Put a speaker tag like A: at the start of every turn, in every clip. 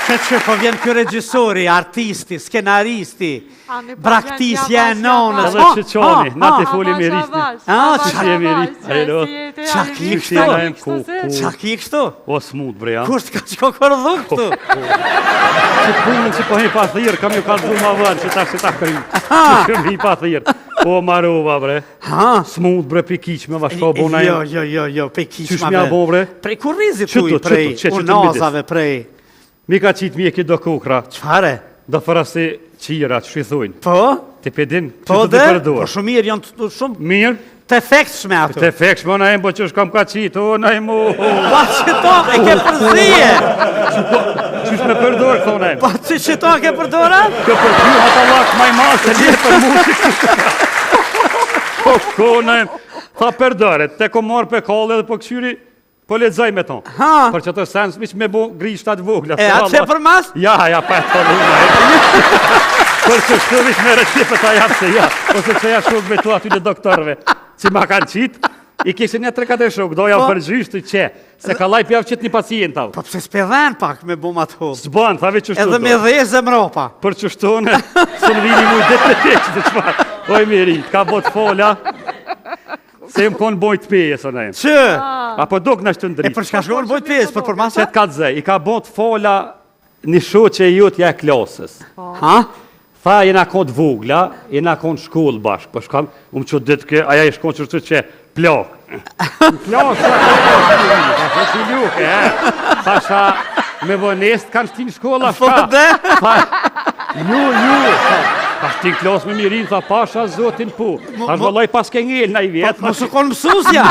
A: Që po vjen ky regjisori, artisti, skenaristi, braktisja e nonës.
B: Edhe Çeçoni, na ti foli me ristin.
A: Çka
B: je me rit? Alo.
A: Çka ki kështu? Çka ki kështu?
B: O smut bre, ja.
A: Kush ka çka kordhu këtu?
B: Që punën që po hi pa thirr, kam ju kallzu ma vën, që tash ta krim. Që hi pa thirr. O marova bre. Smut bre pikiç me vashko bona.
A: Jo, pikiç
B: Çish mja bo bre?
A: Prej kurrizit tuj, prej unazave, prej.
B: Mi ka qitë mjeki do kukra.
A: Qfare?
B: Do fërasi qira, që shithujnë.
A: Po?
B: Ti pedin, që
A: Po
B: të
A: dhe?
B: përdojnë.
A: Po shumë mirë, janë shumë...
B: Mirë?
A: Të efekt shme ato.
B: Të efekt shme, na e mbo që shkam ka qitë, o, na e mu...
A: Pa që to, e ke përzije!
B: Që shme përdojnë, thonë e.
A: Pa që to ke përdojnë?
B: Kjo për ty hata lak maj malë, se lje për mu që Po, kone, tha përdojnë, te ko marë pe kalle dhe po këshyri, po lexoj me ton. Për që të sens miq me bu grishtat vogla.
A: E atë për mas?
B: Ja, pa të Për që shtu vish me rëqipë të jam se ja. Ose që ja shuk me tu aty në doktorve. Që ma kanë qitë, i kishin një 3-4 shuk, do jam përgjysht të që. Se ka laj pjavë qitë një pacienta.
A: Po pëse s'pedhen pak me bu ma të hu.
B: S'ban, thave që shtu.
A: Edhe me dheze mropa.
B: Për që shtu në, së në vini mu dhe të të qëma. Oj miri, ka bot fola. Se më konë bojt peje, së nëjmë.
A: Që?
B: Apo duk në shtë ndritë.
A: E për shka shkonë bojt peje, për për masa?
B: Që t'ka të zej, i ka bot fola një shoqe e jutë ja klasës. Tha, jena konë vogla, jena konë shkollë bashkë, për shkam, më që ditë ke, aja i shkonë që plak. Klasë, që luke, Thasha, me vënest kanë shtinë shkolla, shka. Ka shtinë klasë me mirin, tha pasha zotin pu. Thash vëllaj pas ke ngell na i vjetë.
A: Mësë konë mësusja.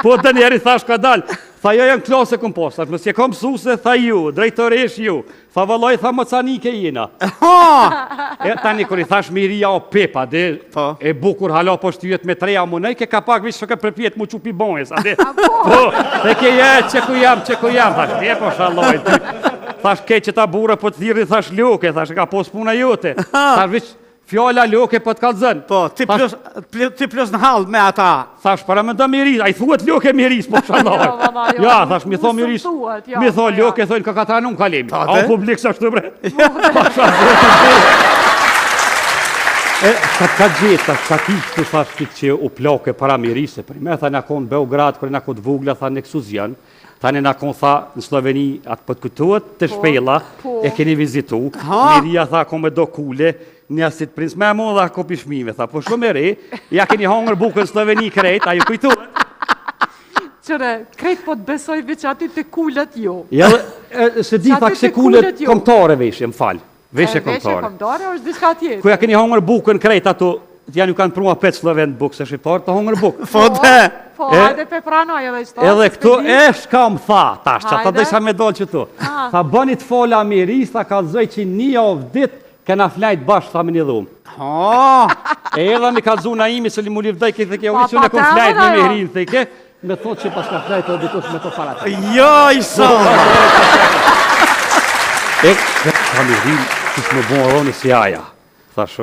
B: Po dhe njeri thash ka dalë. Tha jo janë klasë e këm pas. Thash mësë je kom mësuse, tha ju, drejtoresh ju. Tha vëllaj, tha më canike jena. E tani kër i thash miria o pepa, e bukur hala po shtyjet me 3 amunej, ke ka pak vishë që ke përpjet mu qupi bonjes. Po, dhe ke jetë që ku jam. Thash, e po shaloj. Thash ke që ta burë po të thirë, thash luke, thash ka pos puna jote. Thash vish fjalla luke po të kalëzën.
A: Po, ti plus në halë me ata.
B: Thash para me da miris, a i thuet luke miris, po shaloj. Ja, thash mi tho miris, mi tho luke, thojnë ka katra nuk kalemi. A u publik sa shtu bre. Ka gjithë, ka kishë të thash ti që u plake para mirise, për me tha në konë Beograd, kërë në konë vugla, tha në Eksuzian. Tani na konë tha në Sloveni atë për të këtuat të shpela, e keni vizitu. Miria tha ko me do kule, një asit prins me mu dhe ko pishmime. Tha, po shumë e re, ja keni hongër bukën në Sloveni krejt, a ju kujtuat?
C: Qëre, krejt po të besoj veç aty të kullet jo.
B: Ja, se di tha këse kullet komtare veshje, më falë. Veshje komtare.
C: Veshje komtare është diska tjetë.
B: Kuja keni hongër bukën krejt ato, janë ju kanë prua 5 Sloven bukë, se shqiptarë të hongër bukë.
C: Po, hajde pe pranoj edhe ishtë.
B: Edhe këtu e shkam tha, tash, që ata dhe isha me dollë që tu. Tha, bënit fola miris, tha ka zëj që një of dit, kena flajt bashkë, tha me një dhumë. E edhe mi ka zuna imi, se li mu livdaj, këtë ke uri që në kom flajt me mihrin, theke, me thot që pas ka flajt o ditus me to farat.
A: Jo, iso!
B: E, ka mihrin, që shme bon roni si aja. Thash,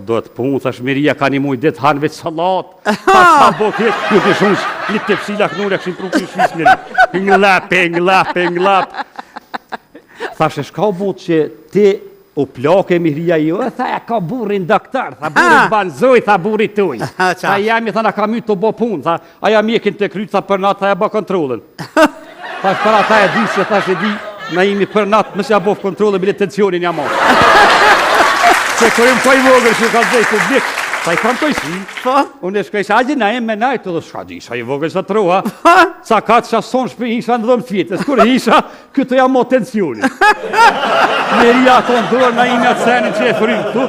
B: do të punë, thash, miria ka një muj ditë, hanë veç salat. Thash, sa bo këtë, nuk e shumë, një të pësila kënure, këshin pru këshin shvis miri. Nglap. Thash, e shka bu që ti u plake miria jo, tha, ja ka burin doktor, tha, burin banzoj, tha, burin tuj. Tha, jemi, tha, na ka mytë të bo punë, tha, aja mjekin të krytë, tha, për natë, tha, ja ba kontrolën. Thash, për ata e di, se thash, e di, na imi për natë, mësë ja bo kontrolën, bile tensionin ja mos. Se kërim po i vogër që ka dhej publik, sa i kam të isi, unë e shkajsha, a gjina e me najtë, dhe shka di, sa i vogër sa trua, sa ka të shason shpi isha në dhëmë fjetës, kur isha, këtë ja mo tensioni. Meria tonë dorë, na imi atë senin që e frim këtu,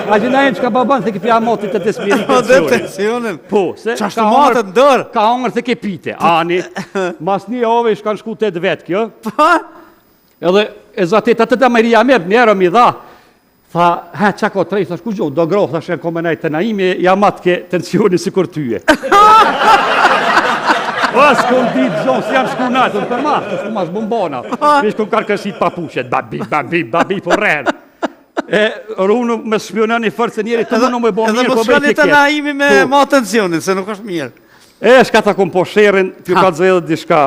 B: a gjina e më që ka baban, të këpja motit të tesmiri
A: tensionin.
B: Po, se
A: qashtu matët në dorë.
B: Ka hongër të kepite, ani, mas një ove ishka në shku 8 vetë kjo, edhe e zatet atë të Meria merë, njerë mi dha, tha, që ka trej, thash, ku gjohë, do grohë, thash, e kome najtë të naimi, jam atë ke tensioni si kur tyje. O, s'kom ditë gjohë, si jam shku najtë, për ma, s'kom ashtë bombona. Mi shkom karkësit papushet, babi, po rrenë. E, rrunë me shpionan i fërë, se njeri të më në me bo mirë,
A: edhe
B: po
A: më shpionit të naimi me ma tensionin, se nuk është mirë.
B: E, shka ta kom po shërin, pjo ka të zedhe dishka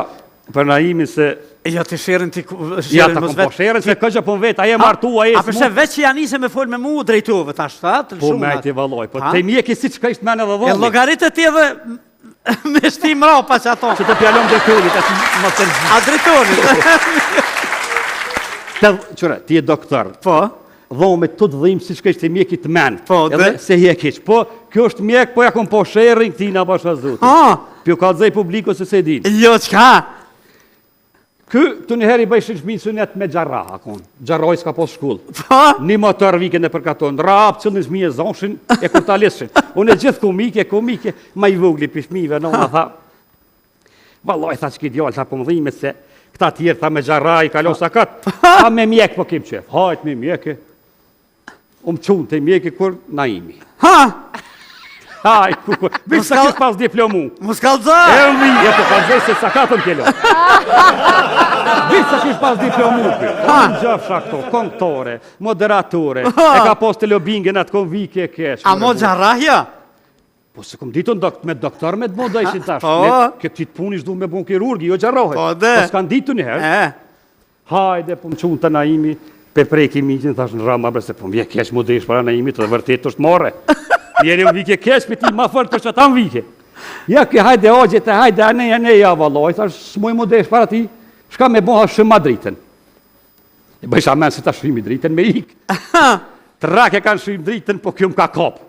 B: për naimin, se
A: Jo, të shirin ti...
B: Ja, ta kom po shirin, se këgjë po vetë, aje martua e
A: A përse veç që janë se me folë me mu drejtove, ta shtatë?
B: Po me ti valoj, po te mjeki si që ka ishtë mene dhe
A: E
B: dhomi.
A: logaritë ti edhe me shtim rapa që ato.
B: Që të pjallon drejtonit, a që më të rëzgjit.
A: A drejtonit?
B: Qëre, ti e doktor.
A: Po.
B: Dhome të dhim si që ka ishte mjeki të men.
A: Po,
B: edhe se hi e keq. Po, kjo është mjek, po ja kom po shërin këti nga basha zotit. Pjo ka dzej publiko se se din.
A: Jo, qka?
B: Kë, të njëheri bëjshin shminë sunet me gjarra, akon. Gjarroj s'ka pos shkull.
A: Po?
B: Një motor vike në përkaton, rap, cilën shmi e zonshin, e kur ta leshin. Unë e gjithë komike, ma i vogli pishmive, në unë tha. Valoj, tha që ki djallë, tha po më dhimet se këta tjerë, tha me gjarra, i kalon sa katë. Ha me mjek po kim qef, hajt me mjeke. Umë qunë të mjeke kur na imi.
A: Ha?
B: Haj, kukur, vishë sa kështë pas diplomu.
A: Mu s'kallza?
B: E më vi, e po kalzej se sa katën kelo. Vishë sa kështë pas diplomu për. Unë gjafsha këto, konktore, moderatore, e ka pos të lobingen atë konvike e kesh.
A: A mo gjarrahja?
B: Po se kom ditu me doktor me të mo da ishin tash.
A: Po.
B: Këtë qitë pun ishdu me bon kirurgi, jo gjarrohet.
A: Po, dhe.
B: Po s'kan ditu njëherë. Hajde, po më qunë të naimi, pe preki miqin, thash në rama, se po mje kesh mu desh para naimit, dhe vërtet është more. Jeri më vike kesh, për ti ma fërë për që ta më vike. Ja, ke hajde ogjete, hajde, ane, ja, valoj, thash, s'moj mu desh para ti, shka me boha shëma dritën. E bëjsha men se ta shëmi dritën me ik. Trake kanë shëmi dritën, po kjo më ka kopë.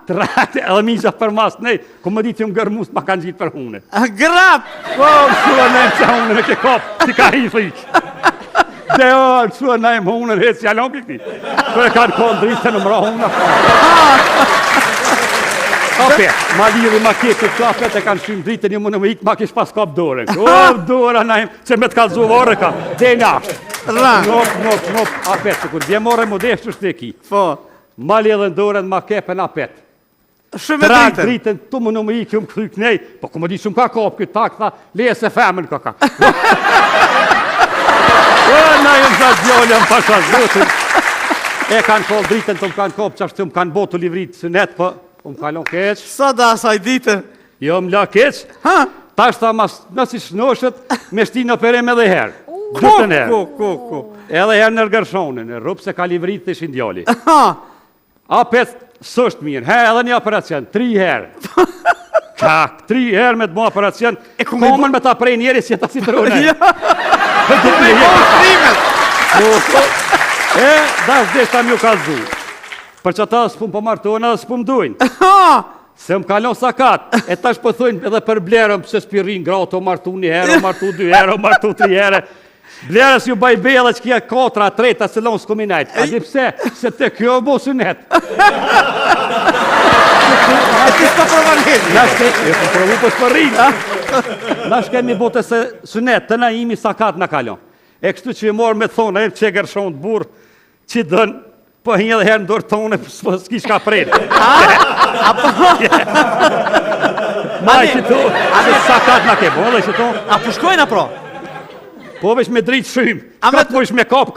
B: Trake, edhe misha për mas, nej, ku më ditë ju më gërmus, ma kanë gjitë për hune.
A: Grap!
B: Po, më shua nejmë që hune me ke kopë, si ka hi frikë. Dhe o, më shua nejmë hune, hecë që jalon këti. Kërë kanë kohë dritën në mëra hune. Apet, ma liri ma kjetë të apet e kanë shëmi dritën, ju më në më ikë, ma kish pas kopë dorën. O, dora nejmë, që me të ka zuvore ka, dhe nashtë. Nop, apet, se kur dje more më deshtë është e ki.
A: Po.
B: Ma lidhen dorën, ma kepen apet.
A: Shumë
B: Trak
A: dritën.
B: dritën, tu më në më ikë, më këthyk nej, po ku më di shumë ka kopë këtë tak, tha, leje se femën ka. O, na jëmë za djollëm, pasha zotin. E kanë kohë dritën, të më kanë kopë, qashtë të më kanë botu livrit së netë, po, më kalon keq.
A: Sa da asaj ditën?
B: Jo, më la keq. Ta është ta nësi shnoshet, me shti në perem edhe herë. Gjëtën herë.
A: Ku.
B: Edhe herë në rgërshonën, e rupë se ka livrit të ishin djalli. Apet sështë mirë, edhe një operacion, 3 herë. Kak, 3 herë me të më operacion, komën me ta prej njeri si e ta si të rune.
A: Me i bërë shtrimet!
B: E, dash desh ta mju ka zu. Për që ta s'pun po martohen edhe s'pun dujnë. Se më kalon sakat, e tash po thujnë edhe për blerëm, se s'pirin grato, martu 1 herë, martu 2 herë, martu 3 herë. Blerës ju baj bela që kja 4, 3, se lonë s'komi najtë. A di pse? Se të kjo bo sunet.
A: A ti s'ka përvanin?
B: E po provu po s'përrinë. Nash kemi bote se sunet, të na imi sakat në kalon. E kështu që i morë me thonë, e që gërshon të burë, që dënë, po hinje dhe herë në dorë tonë, s'ki shka prejnë. Ma i që tu, se sakat në ke bo, dhe që tu.
A: A përshkojnë apro?
B: Po vesh me dritë shumë, ka të pojsh me kap.